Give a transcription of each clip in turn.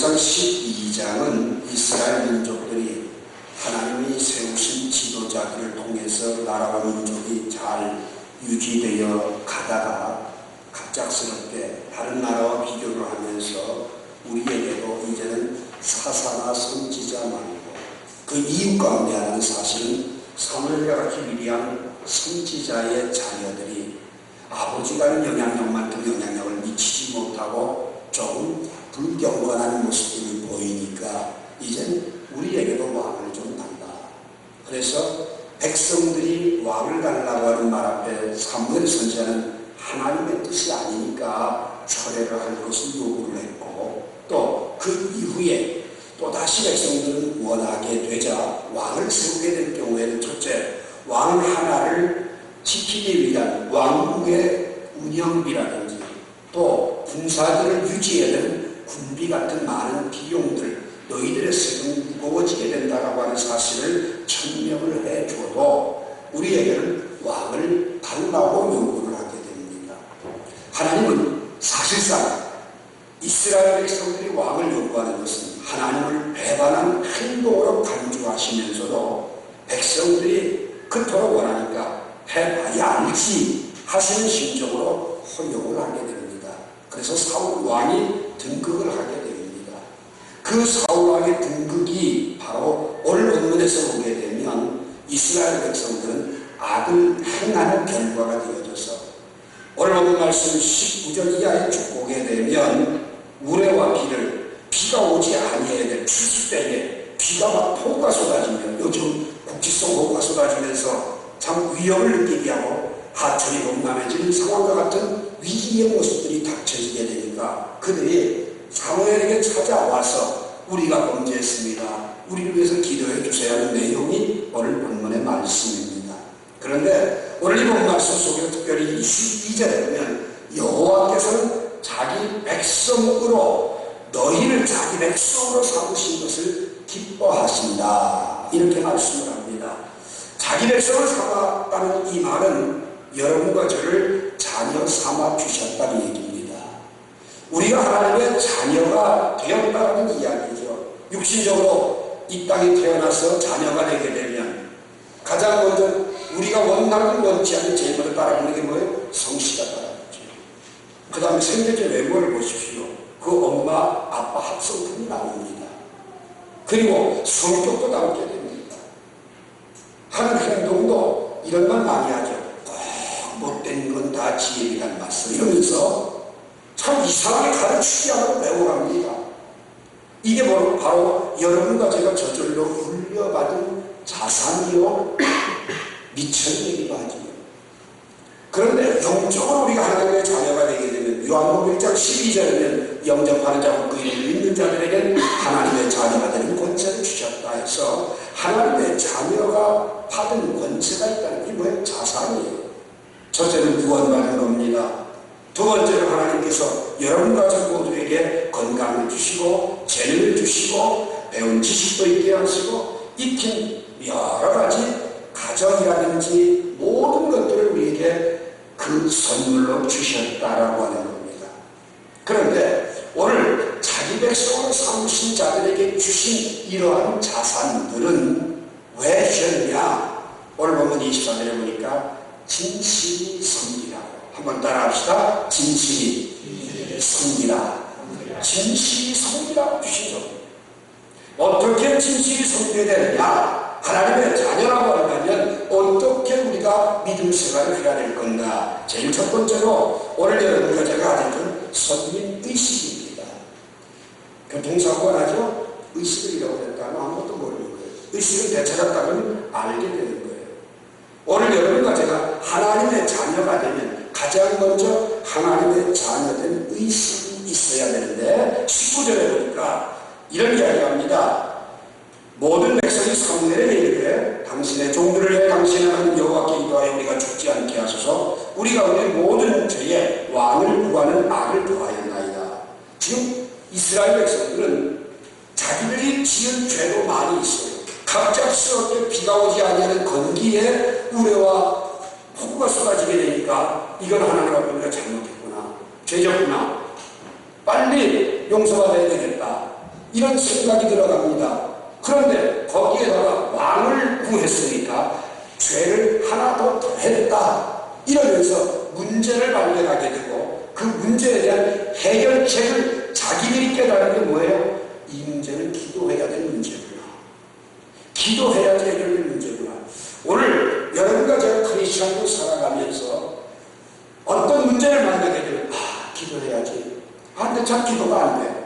사무엘상 12장은 이스라엘 민족들이 하나님이 세우신 지도자들을 통해서 나라와 민족이 잘 유지되어 가다가 갑작스럽게 다른 나라와 비교를 하면서 우리에게도 이제는 사사나 선지자 말고 그 이유 가운데 하는 사실은 사무엘과 같이 위대한 선지자의 자녀들이 아버지가 하는 영향력만큼 영향력을 미치지 못하고 좀 불경건한 모습을 보이니까 이젠 우리에게도 왕을 좀 달라. 그래서 백성들이 왕을 달라고 하는 말 앞에 사무엘 선지자는 하나님의 뜻이 아니니까 철회를 할 것을 요구를 했고, 또 그 이후에 또다시 백성들은 원하게 되자 왕을 세우게 될 경우에는 첫째, 왕 하나를 지키기 위한 왕국의 운영비라든지 또 군사들을 유지해야 되는 군비 같은 많은 비용들, 너희들의 세금이 무거워지게 된다라고 하는 사실을 천명을 해줘도 우리에게는 왕을 달라고 요구를 하게 됩니다. 하나님은 사실상 이스라엘 백성들이 왕을 요구하는 것은 하나님을 배반한 행동으로 간주하시면서도 백성들이 그토록 원하니까 해봐야 알지 하시는 심정으로 허용을 하게 됩니다. 그래서 사울 왕이 등극을 하게 됩니다. 그 사울 왕의 등극이 바로 오늘 본문에서 보게 되면 이스라엘 백성들은 악을 행하는 결과가 되어져서 오늘 본문 말씀 19절 이하에 쭉 보게 되면 우레와 비가 오지 아니해야 될 추수 때에 비가 막 폭우가 쏟아지면 요즘 국지성 폭우가 쏟아지면서 참 위협을 느끼게 하고 하천이 범람해지는 상황과 같은 위기의 모습들이 닥쳐지게 되니까 그들이 사무엘에게 찾아와서 우리가 범죄했습니다. 우리를 위해서 기도해 주세요 하는 내용이 오늘 본문의 말씀입니다. 그런데 오늘 이 본 말씀 속에 특별히 22절에 보면 여호와께서는 자기 백성으로 너희를 자기 백성으로 삼으신 것을 기뻐하신다 이렇게 말씀을 합니다. 자기 백성을 삼았다는 이 말은 여러분과 저를 자녀 삼아 주셨다는 얘기입니다. 우리가 하나님의 자녀가 되었다는 이야기죠. 육신적으로 이 땅에 태어나서 자녀가 되게 되면 가장 먼저 우리가 원치 않는 제일 먼저 따라가는 게 뭐예요? 성씨가 따라가죠. 그 다음에 생존자 외모를 보십시오. 그 엄마, 아빠 합성품이 나옵니다. 그리고 성격도 나오게 됩니다. 하는 행동도 이런 말 많이 하죠. 못된 건 다 지혜를 닮았어 이러면서 참 이상하게 가르치지 않고 배워갑니다. 이게 바로 여러분과 제가 저절로 물려받은 자산이요 미천이기도 하지요. 그런데 영적으로 우리가 하나님의 자녀가 되게 되면 요한복음 1장 12절에는 영접하는 자고 그 이름을 믿는 자들에게 하나님의 자녀가 되는 권세를 주셨다 해서 하나님의 자녀가 받은 권세가 있다는 게 뭐예요? 자산이에요. 첫째는 구원받는 겁니다. 두 번째는 하나님께서 여러분과 저 모두에게 건강을 주시고 재능을 주시고 배운 지식도 있게 하시고 익힌 여러 가지 가정이라든지 모든 것들을 우리에게 그 선물로 주셨다라고 하는 겁니다. 그런데 오늘 자기 백성으로 삼으신 자들에게 주신 이러한 자산들은 왜 주셨냐? 오늘 보면 24절에 보니까 진실이 섬기라고. 한번 따라합시다. 진실이 섬기라. 진실이 섬기라고 주시죠. 어떻게 진실이 섬겨야 되느냐? 하나님의 자녀라고 한다면 어떻게 우리가 믿음 생활을 해야 될 건가? 제일 첫 번째로 오늘 여러분과 제가 가진 선민의식입니다. 교통사고가 나죠? 의식을 잃어버렸다면 아무것도 모르는 거예요. 의식을 되찾았다면 알게 되는 거예요. 오늘 여러분과 제가 하나님의 자녀가 되면 가장 먼저 하나님의 자녀된 의식이 있어야 되는데 19절에 보니까 이런 이야기를 합니다. 모든 백성이 사무엘에게 이르되 당신의 종들을 위해 당신의 하나님 여호와께 기도하여 우리가 죽지 않게 하소서. 우리가 우리 모든 죄에 왕을 구하는 악을 더하였나이다. 지금 이스라엘 백성들은 자기들이 지은 죄도 많이 있어요. 갑작스럽게 비가 오지 아니하는 건기에 우레와 폭우가 쏟아지게 되니까 이건 하나님 앞에 우리가 잘못했구나, 죄졌구나, 빨리 용서받아야 되겠다. 이런 생각이 들어갑니다. 그런데 거기에다가 왕을 구했으니까 죄를 하나 더 더했다 이러면서 문제를 발견하게 되고, 그 문제에 대한 해결책을 자기들이 깨달은 게 뭐예요? 이 문제는 기도해야 될 문제구나. 기도해야지 해결될 문제구나. 오늘 여러분과 제가 크리스천으로 살아가면서 어떤 문제를 만나게 되면 기도해야지. 근데 참 기도가 안 돼.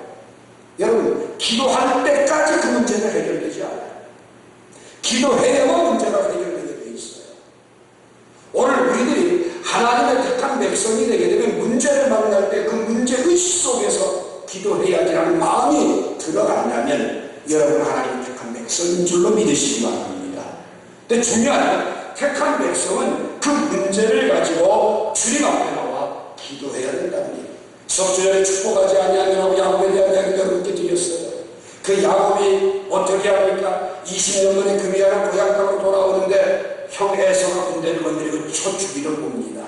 여러분, 기도할 때까지 그 문제는 해결되지 않아요. 기도해야만 문제가 해결되게 돼 있어요. 오늘 우리들이 하나님의 택한 백성이 되게 되면 문제를 만날 때 그 문제의식 속에서 기도해야지라는 마음이 들어간다면 여러분 하나님의 택한 백성인 줄로 믿으시기 바랍니다. 근데 중요한 택한 백성은 그 문제를 가지고 주님 앞에 나와 기도해야 된다는 얘기예요. 석주전에 축복하지 아니하느라고 야곱에 대한 이야기를 여러분께 드렸어요. 그 야곱이 어떻게 합니까? 20년 만에 금이하는 고향 땅으로 돌아오는데 형 에서가 군대를 건드리고 쳐 죽이려 봅니다.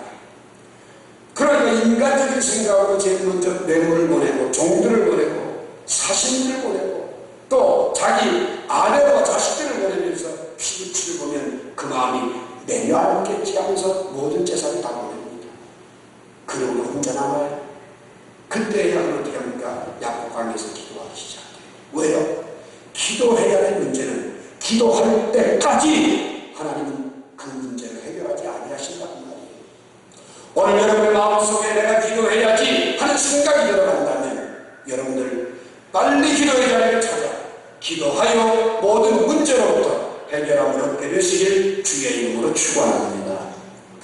그러니까 인간적인 생각으로 제일 먼저 뇌물을 보내고 종들을 보내고 사신들을 보내고 또 자기 아내와 자식들을 보내면서 피부치를 보면 그 마음이 매료하겠지 하면서 모든 재산을 다 보냅니다. 그러고 혼자 남아요. 그때 야곱은 어떻게 합니까? 야곱강에서 기도하기 시작해요. 왜요? 기도해야 할 문제는 기도할 때까지 하나님은 그 문제를 해결하지 아니하신다는 말이에요. 오늘 여러분의 마음속에 내가 기도해야지 하는 생각이 들어간다면 여러분들 빨리 기도의 자리를 찾아 기도하여 모든 문제로부터 해결함을 얻게 되시길 주의 이름으로 축원합니다.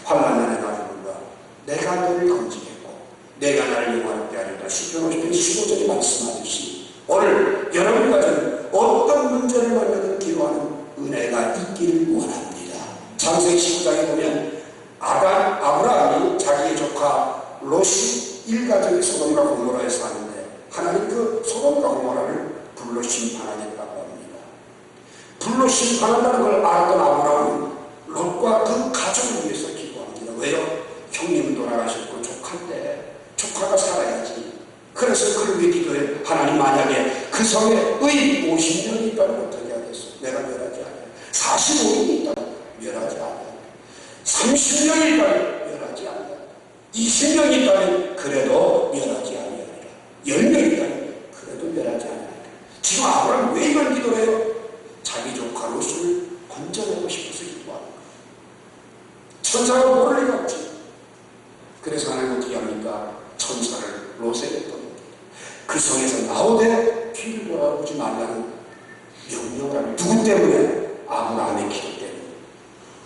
환난의 날이구나. 내가 너를 건지겠고 내가 나를 영화롭게 하리라. 시편 50편 15절에 말씀하듯이 오늘 여러분과 저는 어떤 문제를 만나든 기도하는 은혜가 있기를 원합니다. 창세기 19장에 보면 아브라함이 자기의 조카 롯이 일가족이 소돔과 고모라에 사는데 하나님 그 소돔과 고모라를 불로 심판하겠다고 합니다. 불로 심판한다는 걸 알았던 아브라함은 롯과 그 가족을 위해서 기도합니다. 왜요? 형님은 돌아가셨고 조카가 살아야지. 그래서 그를 위해 기도해. 하나님, 만약에 그 성에 의 50명이 있다면 어떻게 하겠어? 내가 멸하지 않아요. 45명이 있다면 멸하지 않아요. 30명이 있다면 멸하지 않아요. 20명이 있다면 그래도 멸하지 않아요. 10명이 있다면 그래도 멸하지 않아요. 지금 아브라함은 왜 이걸 기도해요? 자기 조카 롯을 건져내고 싶어서 기도하는 거예요. 천사가 모를 리가 없지. 그래서 하나님 어떻게 합니까? 천사를 롯에게 보냅니다. 그 성에서 나오되 뒤를 돌아보지 말라는 명령을 합니다. 누구 때문에? 아브라함의 기도 때문에.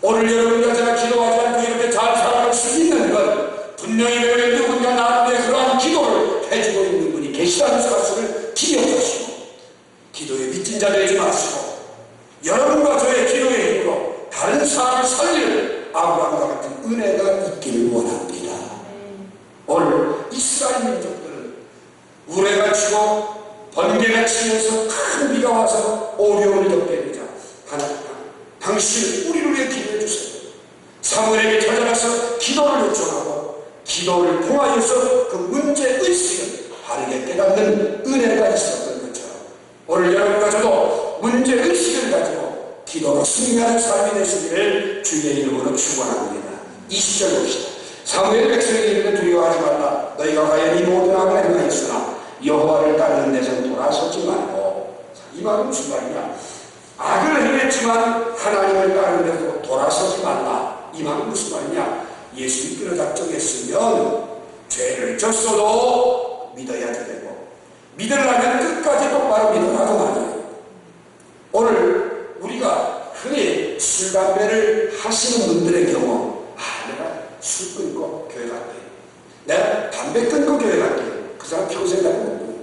오늘 여러분과 제가 기도하지 않고 이렇게 잘 살아갈 수 있는 건 분명히 누군가 나름대로 그러한 기도를 해주고 있는 분이 계시다는 사실을 기억하시고 기도에 미친 자 되지 마시고 여러분과 저의 기도의 힘으로 다른 사람을 살릴 아브라함과 같은 은혜가 있기를 원합니다. 오늘 이스라엘 민족들은 우레가 치고 번개가 치면서 큰 비가 와서 어려움을 겪게 되자 하나님, 당신 우리를 위해 기도해 주세요. 사무엘에게 찾아가서 기도를 요청하고 기도를 통하여서 그 문제의식을 바르게 깨닫는 은혜가 있었던 것처럼 오늘 여러분과 저도 문제의식을 가지고 기도로 승리하는 삶이 되시기를 주의 이름으로 축원합니다. 20절 봅시다. 사무엘 백성에게 이르되 두려워하지 말라. 너희가 과연 이 모든 악을 행하였으나 여호와를 따르는 데서는 돌아서지 말고. 이 말은 무슨 말이냐? 악을 행했지만 하나님을 따르는 데서 돌아서지 말라. 이 말은 무슨 말이냐? 예수 믿기로 작정했으면 죄를 졌어도 믿어야지 되고 믿으려면 끝까지 똑바로 믿으라고 말이에요. 오늘 우리가 흔히 술, 담배를 하시는 분들의 경우 내가 술 끊고 교회 갈게. 내가 담배 끊고 교회 갈게. 그 사람 평생 가는 거예요.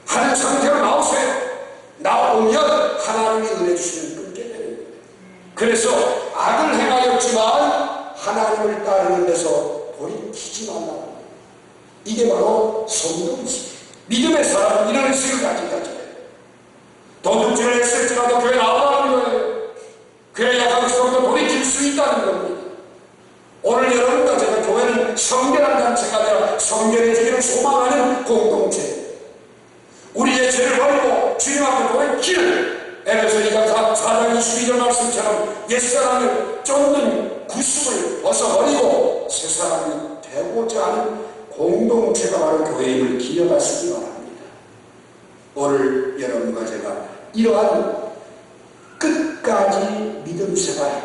하는 상태가 나오세요. 나오면 하나님이 은혜 주시면 끊게 되는 거예요. 그래서 악을 행하였지만 하나님을 따르는 데서 돌이키지 말라. 이게 바로 성도이지. 믿음의 사람은 이런 의식을 가지고 가져요. 도둑질을 했을지라도 교회 나오라는 거예요. 그래야 거기서부터 돌이킬 수 있다는 겁니다. 오늘 여러분과 제가 교회는 성결한 단체가 아니라 성결해지기를 소망하는 공동체. 우리의 죄를 버리고 주님 앞에 돌이키는 에베소 2장 4장 22절 말씀처럼 옛사람을 쫓는 구습을 벗어버리고 새사람이 되고자 하는 공동체가 바로 교회임을 기억하시기 바랍니다. 오늘 여러분과 제가 이러한 끝까지 믿음 생활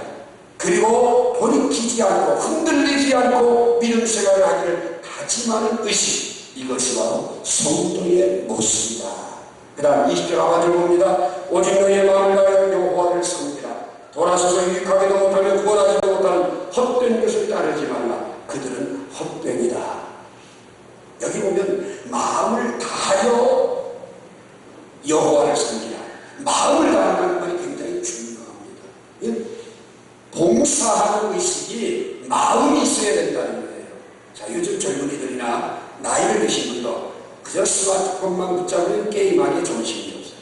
그리고 돌이키지 않고 흔들리지 않고 믿음 생활을 하기를 다짐하는 의식, 이것이 바로 성도의 모습이다. 그 다음 20절 하반절 봅니다. 오직 너희의 마음을 다하여 여호와를 섬기라. 돌아서서 유익하게도 못하며 구원하지도 못하는 헛된 것을 따르지 말라. 그들은 헛되이다. 여기 보면 마음을 다하여 여호와를 섬기라. 마음을 다하는 말이 굉장히 중요합니다. 봉사하는 의식이 마음이 있어야 된다는 거예요. 자, 요즘 젊은이들이나 나이를 드신 분도 그저 스마트폰만 붙잡으면 게임하기에 정신이 없어요.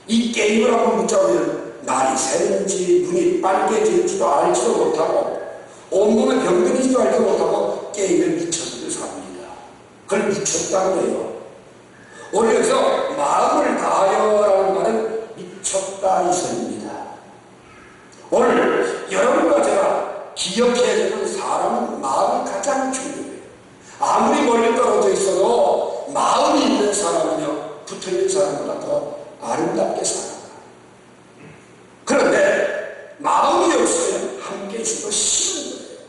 이 게임을 한번 붙잡으면 날이 새는지 눈이 빨개질지도 알지도 못하고 온몸에 병들이지도 알지도 못하고 게임에 미쳐서 삽니다. 그걸 미쳤다고 해요. 오늘 여기서 마음을 다하여라는 말은 미쳤다 이 소리입니다. 오늘 여러분과 제가 기억해야 되는 사람은 마음이 가장 중요해요. 아무리 멀리 떨어져 있어도 마음이 있는 사람은요, 붙어있는 사람보다 더 아름답게 살아가. 그런데 마음이 없으면 함께 있어도 싫은 거예요.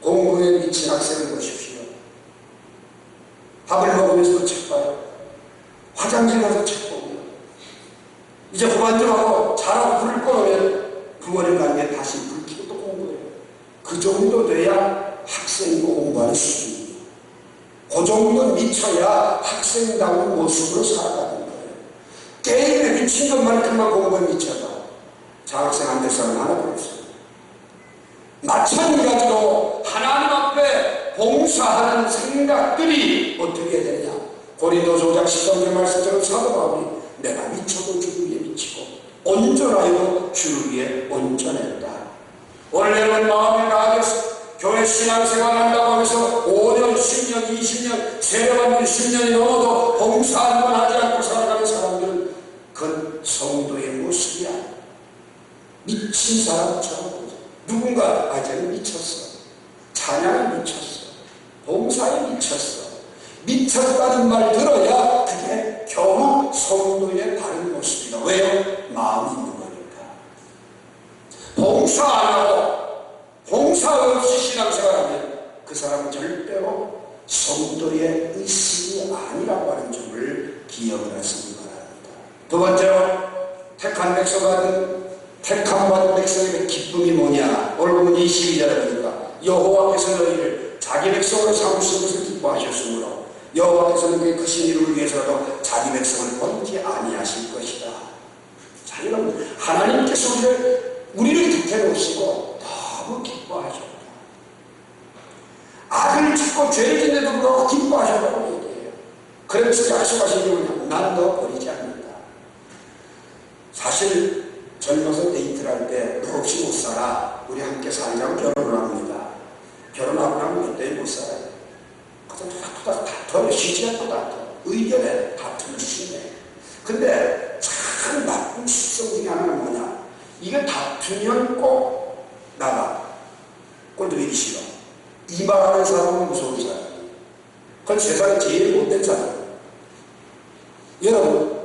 공부에 미친 학생을 보십시오. 밥을 먹으면서도 책 봐요. 화장실 가서 책 보고요. 이제 그만 좀 하고 자라고 불을 꺼놓으면 부모님 관계에 다시 불 켜고 또 공부해요. 그 정도 돼야 학생이고 공부하는 수준이에요. 그 정도 미쳐야 학생다운 모습으로 살아가는 거예요. 게임에 미친 것만큼만 공부에 미쳐서 장학생 안 될 사람 하나 없어요. 마찬가지로 하나님 앞에 봉사하는 생각들이 어떻게 되냐. 고린도서 5장 13절 말씀처럼 사도 바울이 내가 미쳐도 주를 위해 미치고 온전하여도 주를 위해 온전했다. 오늘 여러분 마음을 다하겠어. 교회 신앙생활 한다고 하면서 5년, 10년, 20년, 세례받는 10년이 넘어도 봉사 한 번 하지 않고 살아가는 사람들은 그건 성도의 모습이야. 미친 사람처럼 누군가 쟤는 미쳤어. 찬양에 미쳤어. 봉사에 미쳤어. 미쳤다는 말 들어야 그게 겨우 성도의 바른 모습이다. 왜요? 마음이 있는 거니까. 봉사 안 하고 봉사 없이 신앙생활하면 그 사람은 절대로 성도의 의식이 아니라고 하는 점을 기억을 하시기 바랍니다. 두 번째로 택한 백성받은 택함 받은 백성의 기쁨이 뭐냐. 오늘 보면 22절에 보니까 여호와께서 너희를 자기 백성으로 삼으신 것을 기뻐하셨으므로 여호와께서는 그의 크신 이름을 위해서라도 자기 백성을 버리지 아니하실 것이다. 자, 여러분 하나님께서 우리를 곁에 놓으시고 너무 기뻐하셨다. 악을 짓고 죄를 짓는데도 불구하고 기뻐하셨다고 얘기해요. 그래서 약속하신 게 뭐냐. 난 너 버리지 않는다. 사실 젊어서 데이트를 할 때 너 없이 못 살아. 우리 함께 살자고 결혼을 합니다. 결혼하고 나면 몇 대에 못 살아요. 그래서 다퉈요. 쉬지 않고 다퉈. 의견에 다툼을 심해. 근데 참 나쁜 습성 중에 하나는 뭐냐. 이게 다투면 꼭 나가. 꼴들이기 싫어. 이 말하는 사람은 무서운 사람이에요. 그건 세상에 제일 못된 사람이에요. 여러분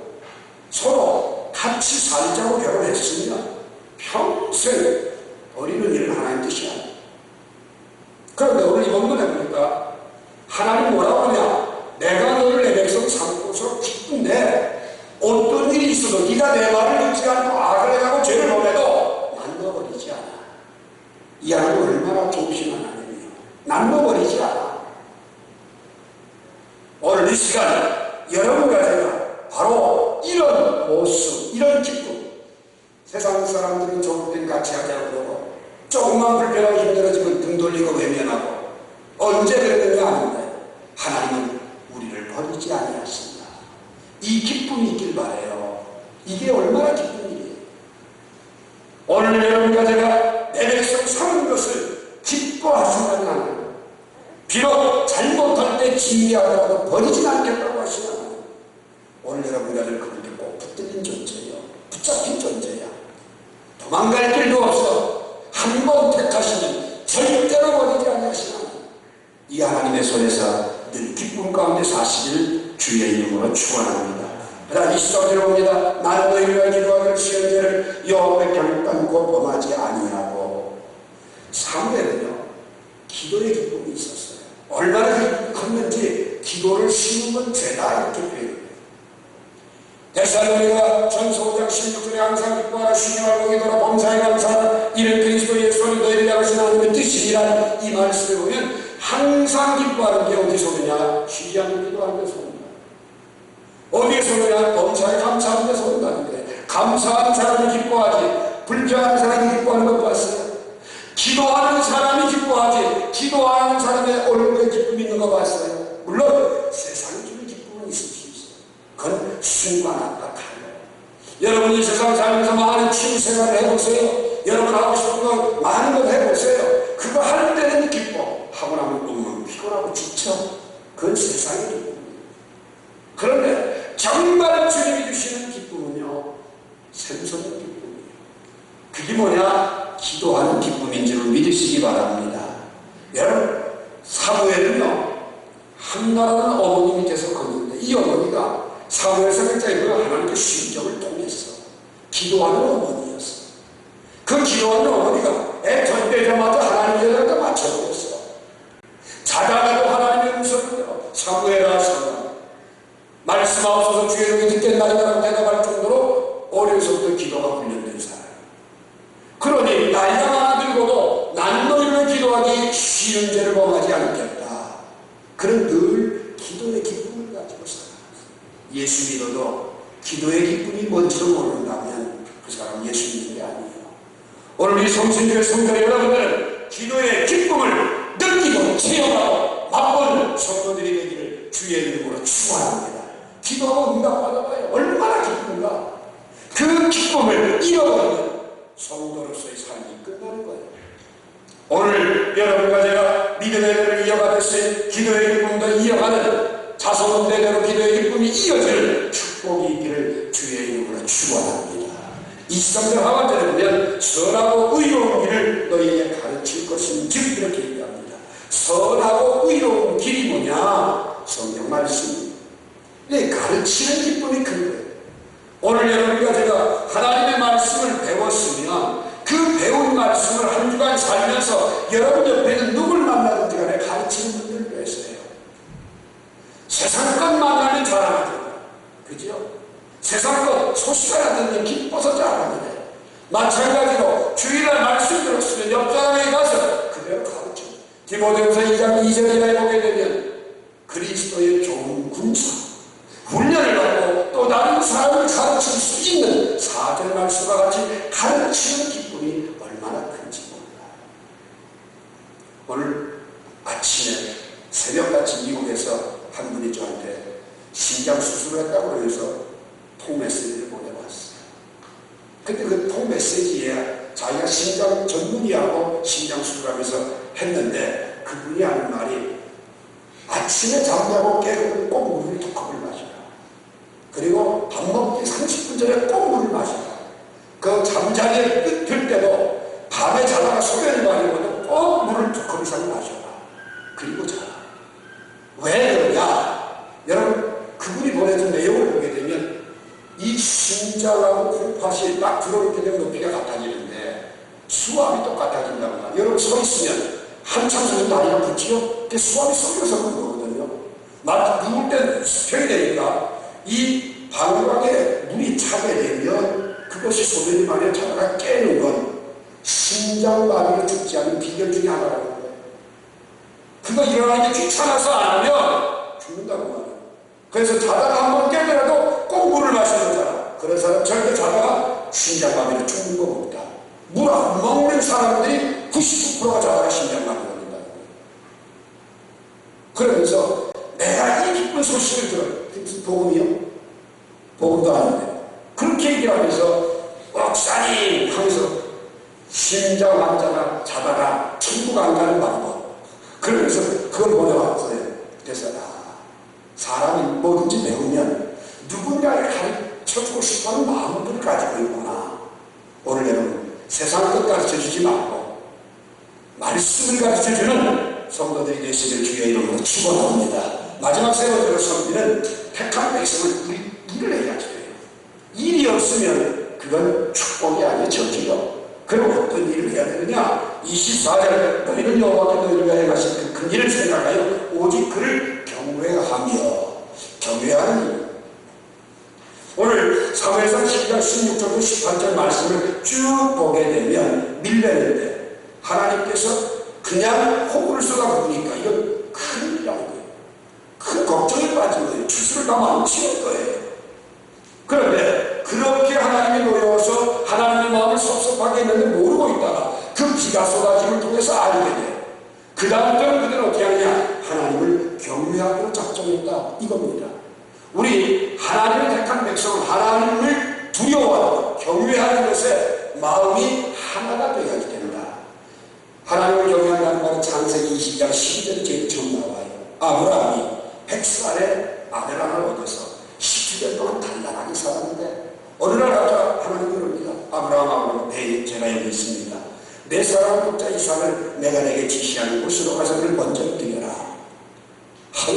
서로 같이 살자고 결혼했으면 평생 버리는 일은 하나님 뜻이 아니에요. 그런데 오늘 이번 문에 보니까 하나님 뭐라고 하냐. 내가 너를 내 백성 삼고서 기쁜데 어떤 일이 있어도 네가 내 말을 듣지 않고 악을 행하고 죄를 범해도 난 너 버리지 않아. 이 하나님 얼마나 좋으신 하나님이에요. 난 너 버리지 않아. 오늘 이 시간 여러분과 제가 바로 이런 모습, 이런 기쁨. 세상 사람들은 좋을 땐 같이 하자고 그러고 조금만 불편하고 힘들어지면 등 돌리고 외면하고 언제 그랬는가 아는데 하나님은 우리를 버리지 아니하신다. 이 기쁨이 있길 바라요. 이게 얼마나 기쁜 일이에요. 오늘 여러분과 제가 내 백성 삼은 것을 기뻐하신다는 하나님. 비록 잘못할 때 진리하더라도 버리진 않겠다고 하시는 하나님. 오늘 여러분과 저를 그렇게 꼭 붙들린 존재예요. 붙잡힌 존재야. 도망갈 길도 없어. 한 번 택하시면 절대로 버리지 않으시는 이 하나님의 손에서 늘 기쁨 가운데 사시기를 주의 이름으로 축원합니다. 그러나 23절에 봅니다. 난 너희가 기도하기를 시험제를 여호와의 결단코 범하지 아니하고. 사무엘은요 기도의 기쁨이 있었어요. 얼마나 컸는지 기도를 심으면 죄다 이렇게 표현해요. 데살로니가 전서 5장 16절에 항상 기뻐하라 쉬지말고 기도하라 범사에 감사하라 이는 그리스도 예수 안에 너희를 향하신 하나님의 뜻이니라. 이 말씀에 보면 항상 기뻐하는 게 어디서 오느냐? 쉬지 않고 기도하는 데서 온다. 어디에서 오느냐? 범사에 감사하는 데서 온다는데, 감사하는 사람이 기뻐하지 불평하는 사람이 기뻐하는 것 봤어요? 기도하는 사람이 기뻐하지 기도하는 사람의 얼굴에 기쁨이 있는 거 봤어요? 물론 세상에 주는 기쁨은 있을 수 있어요. 그건 순간한다 달라요. 여러분이 세상 살면서 많은 취미생활을 해보세요. 여러분 하고 싶은 거 많은 걸 해보세요. 그거 할 때는 기뻐. 하고 나면 너무 피곤하고 지쳐. 그건 세상의 기쁨이에요. 그런데 정말 주님이 주시는 기쁨은요 생선의 기쁨이에요. 그게 뭐냐? 기도하는 기쁨인 줄 믿으시기 바랍니다. 여러분 사무엘은요 한나라는 어머님께서 걷는데 이 어머니가 사무엘 선지자의 하나님의 심정을 통해서 기도하는 어머니였어. 그 기도하는 어머니가 애턴 때자마자 하나님의 전에 맞춰버렸어. 자다가도 하나님의 음성을 들어 사무엘아 사무엘아 말씀하옵소서 주의 종이 듣겠나이다라고 대답할 정도로 어려서부터 기도가 훈련된 사람. 그러니 나이가 많아 들고도 난 너희를 기도하기 쉬운 죄를 범하지 않겠다. 그런 늘 기도의 기쁨을 가지고 살아갔어요. 예수 믿어도 기도의 기쁨이 뭔지도 모른다면 그 사람 예수 믿는 게 아니에요. 오늘 이 성신교회 성도 여러분들 기도의 기쁨을 느끼고 체험하고 맛보는 성도들이 되기를 주의 이름으로 축원합니다. 기도하고 응답받아봐요. 얼마나 기쁜가. 그 기쁨을 잃어버리면 성도로서의 삶이 끝나는 거예요. 오늘 여러분과 제가 믿음의 대로 이어가듯이 기도의 기쁨도 이어가는 자손 대대로 기도의 기쁨이 이어질 축복이 있기를 주의 이름으로 축원합니다. 23절 하반절에 보면 선하고 의로운 길을 너희에게 가르칠 것인즉 이렇게 얘기합니다. 선하고 의로운 길이 뭐냐? 성경 말씀입니다. 가르치는 기쁨이 큰 거예요. 오늘 여러분과 제가 하나님의 말씀을 배웠으면 그 배운 말씀을 한 주간 살면서 여러분 옆에는 누굴 만나든지 간에 가르치는 분들 계세요. 세상 것 만나면 잘하거든요. 그죠? 세상 것 소식 하나 듣는 기뻐서 잘하는데 마찬가지로 주일날 말씀 들었으면 옆 사람에게 가서 그대로 가르쳐. 디모데후서 2장 2절에 보게 되면 그리스도의 좋은 군사 훈련을 받고 또 다른 사람을 가르칠 수 있는 4절 말씀과 같이 가르치는 기쁨이 얼마나 큰지 몰라요. 오늘 아침에 새벽같이 미국에서 한 분이 저한테 심장 수술을 했다고 그래서 통메시지를 보내왔어요. 근데 그 통메시지에 자기가 심장 전문의하고 심장 수술하면서 했는데 그분이 하는 말이 아침에 잠자고 깨고 꼭 물을 2컵을 마시라. 그리고 밥 먹기 30분 전에 꼭 물을 마시라. 그 잠자리에 들 때도 밤에 자다가 소변이 마려워도 꼭 물을 2컵 이상 마셔라. 그리고 자라. 왜 그러냐? 여러분 그분이 보내준 내용을 보게 되면 이 심장하고 콩팥이 딱 들어오게 되면 높이가 같아지는데 수압이 똑같아진다고 합니다. 여러분 서 있으면 한참 서면 다리가 붙지요? 그 수압이 섞여서 그런 거거든요. 누울 땐 수평이 되니까 이 방광에 물이 차게 되면 그것이 소변이 많이 차다가 깨는 건 심장마비로 죽지 않는 비결 중에 하나라는 거예요. 그거 일어나기 귀찮아서 안 하면 죽는다고 말이에요. 그래서 자다가 한번 깨더라도 꼭 물을 마시는 사람, 그런 사람 절대 자다가 심장마비로 죽는 거 없다. 물 안 먹는 사람들이 99%가 자다가 심장마비로 걸린다는 거예요. 그러면서 내가 이 기쁜 소식을 들어요. 무슨 복음이요? 복음도 아닌데 그렇게 얘기를 하면서 목사님 하면서 심장 환자가 자다가 천국 안 가는 방법 그러면서 그걸 보내왔어요. 그래서 사람이 뭐든지 배우면 누군가를 가르쳐주고 싶어하는 마음들을 가지고 있구나. 오늘 여러분 세상 것 가르쳐주지 말고 말씀을 가르쳐주는 성도들이 되시길 주의 이름으로 축원합니다. 마지막 세 번째로 섬기는 택한 백성은 일을 해야지 돼요. 일이 없으면 그건 축복이 아니라 저주요. 그럼 어떤 일을 해야 되느냐? 24절 너희는 여호와께 너희를 위하여 하신 그 일을 생각하여 오직 그를 경외하며. 경외하는 일. 오늘 사무엘상 12장 16절부터 18절 말씀을 쭉 보게 되면 밀레인데 하나님께서 그냥 호구를 쏟아부으니까 이건 큰일이라는 거예요. 큰 걱정에 빠진 거예요. 추수를 다 망치는 거예요. 그런데 그렇게 하나님이 노여워서 하나님의 마음을 섭섭하게 했는데 모르고 있다가 그 비가 쏟아짐을 통해서 알게 돼요. 그 다음부터는 그들은 어떻게 하느냐? 하나님을 경외하기로 작정했다 이겁니다. 우리 하나님을 택한 백성은 하나님을 두려워하고 경외하는 것에 마음이 하나가 되어야 된다. 하나님을 경외한다는 말은 창세기 20장 12절에 제일 처음 나와요. 아브라함이 100살에 아들 하나를 얻어서 17년 동안 단단하게 살았는데 어느 날 갑자기 하나님이 그럽니다. 아브라함 제가 여기 있습니다. 내 사랑하는 독자 이삭을 내가 내게 지시하는 곳으로 가서 그를 번제로 드려라.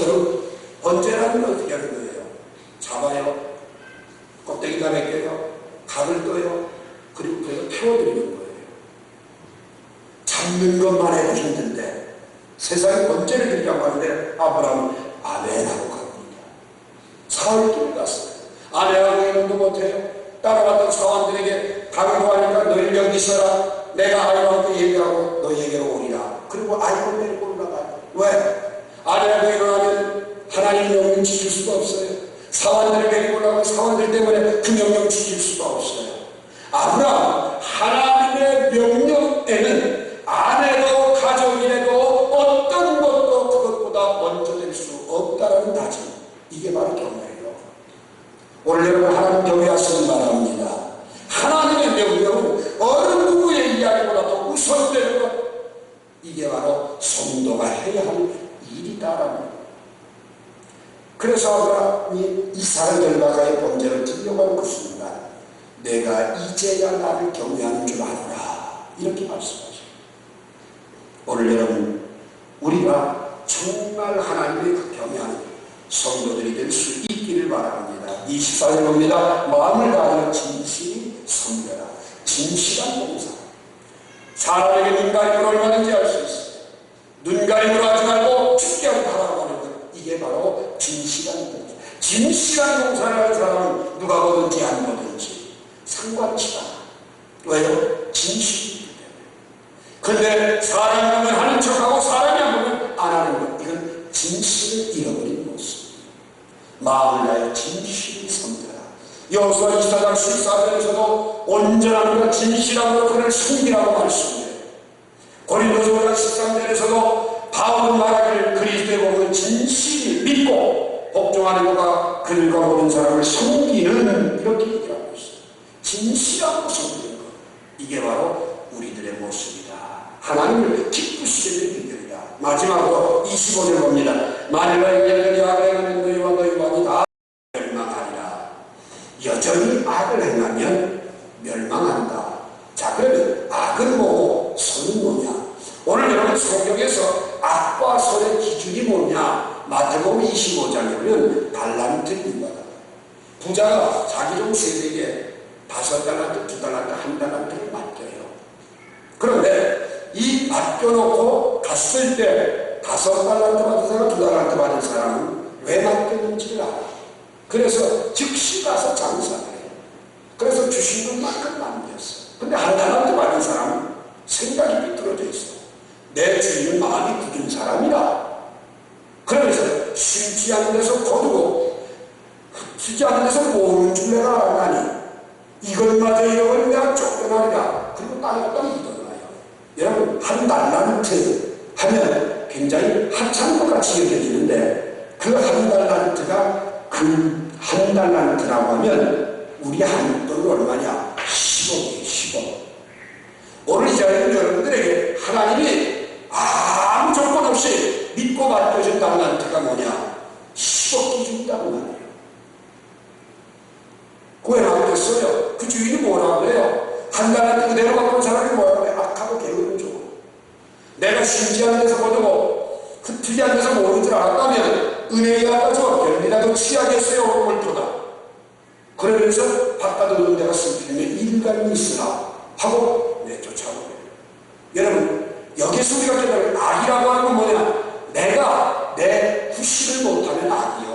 여러분 번제라는 건 어떻게 하는 거예요? 잡아요, 껍데기다 벗겨요, 각을 떠요, 그리고 그래서 태워드리는 거예요. 잡는 것만 해도 힘든데 세상에 번제를 드리려고 하는데 아브라함은 아멘하고 갑니다. 사흘길 갔어요. 아내하고 이놈도 못해요. 따라갔던 사원들에게 강구하니까 너희를 여기 있어라. 내가 아이와 얘기하고 너희에게로 오리라. 그리고 아이를 데리고 올라가요. 왜? 아내하고 일어나면 하나님 명령 지킬 수가 없어요. 사원들을 데리고 올라가면 사원들 때문에 그 명령 지킬 수가 없어요. 아브라함 하나님의 명령에는 아내도 가족이라도 어떤 것도 그것보다 먼저 될 수 없다라는 다짐. 이게 바로 경외예요. 오늘 여러분 하나님 경외하시기 바랍니다. 하나님의 명령은 어느 누구의 이야기보다도 우선되는 것. 이게 바로 성도가 해야 할 일이다라는 것. 그래서 아브라함이 이삭을 열박하여 번제를 드리려고 하는 그 순간 내가 이제야 나를 경외하는 줄 아노라 이렇게 말씀하십니다. 오늘 여러분 우리가 정말 하나님의 그 경외하는 성도들이 될 수 있기를 바랍니다. 24절 봅니다. 마음을 다하여 진실이 섬겨라. 진실한 봉사. 사람에게 눈가림으로 얼마든지 할 수 있어요. 눈가림으로 하지 말고 죽게 하고 하라고 하는 것. 이게 바로 진실한 봉사. 진실한 봉사를 하는 사람은 누가 보든지 안 보든지 상관치 않아. 왜요? 진실이기 때문에. 그런데 사람이 보면 하는 척하고 사람이 안 보면 안 하는 것. 이건 진실을 잃어버린 모습. 마음을 다해 진실이 섬겨라. 여호수아 24장 14절에서도 온전함과 진실함으로 그를 섬기라고 말씀해요. 고린도서 13절에서도 바울은 말하기를 그리스도의 복음은 진실이 믿고 복종하는 자가 그들과 모든 사람을 섬기는 이렇게 얘기하고 있어요. 진실하고 섬기는 것. 이게 바로 우리들의 모습이다. 하나님을 기쁘시게 되는 비결이다. 마지막으로 25절 봅니다. 만일 너희가 악을 행하면 너희와 너희 왕이 다 멸망하리라. 여전히 악을 행하면 멸망한다. 자, 그러면 악을 보고 선은 뭐냐? 오늘 여러분 성경에서 악과 선의 기준이 뭐냐? 마태복음 25장에 보면 달란트입니다. 부자가 자기 종 세대에게 5달란트, 2달란트, 1달란트를 맡겨요. 그런데 이 맡겨놓고 갔을 때 5달란트 받은 사람, 2달란트 받은 사람은 왜 맡겼는지를 알아. 그래서 즉시 가서 장사를 해요. 그래서 주신 것만큼 남겼어. 근데 1달란트 받은 사람은 생각이 삐뚤어져 있어. 내 주인은 마음이 굳은 사람이다. 그러면서 심지 않은 데서 거두고 흩지 않은 데서 모르는 줄 내가 알아가니 이것마저 잃어버리면 내가 쫓겨나리라. 그리고 땅에 땅 묻어놔요. 여러분 1달란트 하면 굉장히 하찮은 것 같이 여겨지는데 그 1달란트가 그 1달란트라고 하면 우리 한국 돈은 얼마냐? 10억이에요. 10억. 오늘 이 자리는 여러분들에게 하나님이 아무 조건 없이 믿고 맡겨준 달란트가 뭐냐? 10억 기준이라고 말해요. 구원 안 됐어요. 그 주인이 뭐라고 해요? 한달한테 그대로 갖고 온 사람이 뭐라고 해요? 악하고 게으른 종. 내가 쉬지 않는 데서 거두고 흩트지 않는 데서 모르는 줄 알았다면 은혜에 아까져 별미라도 취하겠어요. 올토다. 그러면서 바깥으로 내가 슬피며 일간이 있으나 하고 내쫓아오게. 여러분, 여기서 우리가 깨달은 악이라고 하는 건 뭐냐? 내가 내 후식을 못하면 악이요.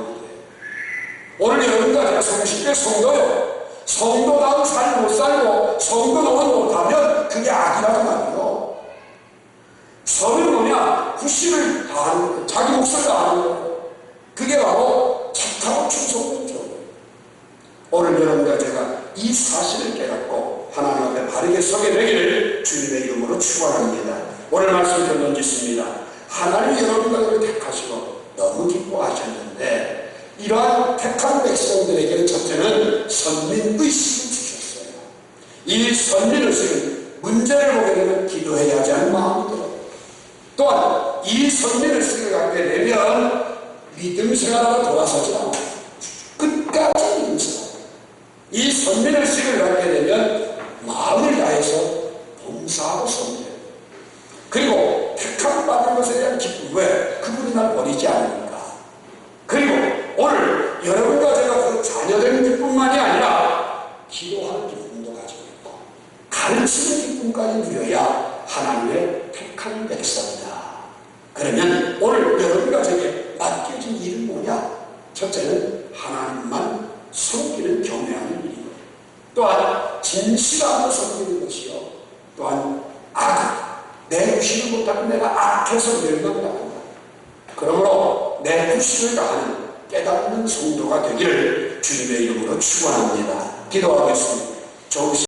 오늘 여러분과 제가 성실의 성도요. 성도다운 삶 못 살고 성도 노릇 못하면 그게 악이라고 말이요. 성은 뭐냐? 후식을 다하는 거, 자기 몫을 다하는 거. 그게 바로 착하고 충성도죠. 오늘 여러분과 제가 이 사실을 깨닫고 하나님 앞에 바르게 서게 되기를 주님의 이름으로 축원합니다. 오늘 말씀을 던졌습니다. 하나님 여러분과 저를 택하시고 너무 기뻐하셨는데 이러한 택한 백성들에게는 첫째는 선민의식을 주셨어요. 이 선민의식은 문제를 보게 되면 기도해야 하지 않은 마음이 들어요. 또한 이 선민의식을 갖게 되면 믿음 생활하고 돌아서지 않아요. 끝까지 믿음 생활. 이 선민의식을 갖게 되면 마음을 다해서 봉사하고 섬겨요. 그리고 택함 받은 것에 대한 기쁨. 왜? 그분이 날 버리지 않으니까. 그리고 오늘 여러분과 제가 그 자녀된 기쁨만이 아니라 기도하는 기쁨도 가지고 있고 가르치는 기쁨까지 누려야 하나님의 택한 백성이다. 그러면 오늘 여러분과 제게 맡겨진 일은 뭐냐? 첫째는 하나님만 섬기는 경외하는 일이고, 또한 진실함으로 섬기는 것이요, 또한 내 구실을 못하면 내가 악해서 멸망당한다. 그러므로 내 구실을 다하는 깨닫는 성도가 되기를 주님의 이름으로 축원합니다. 기도하겠습니다.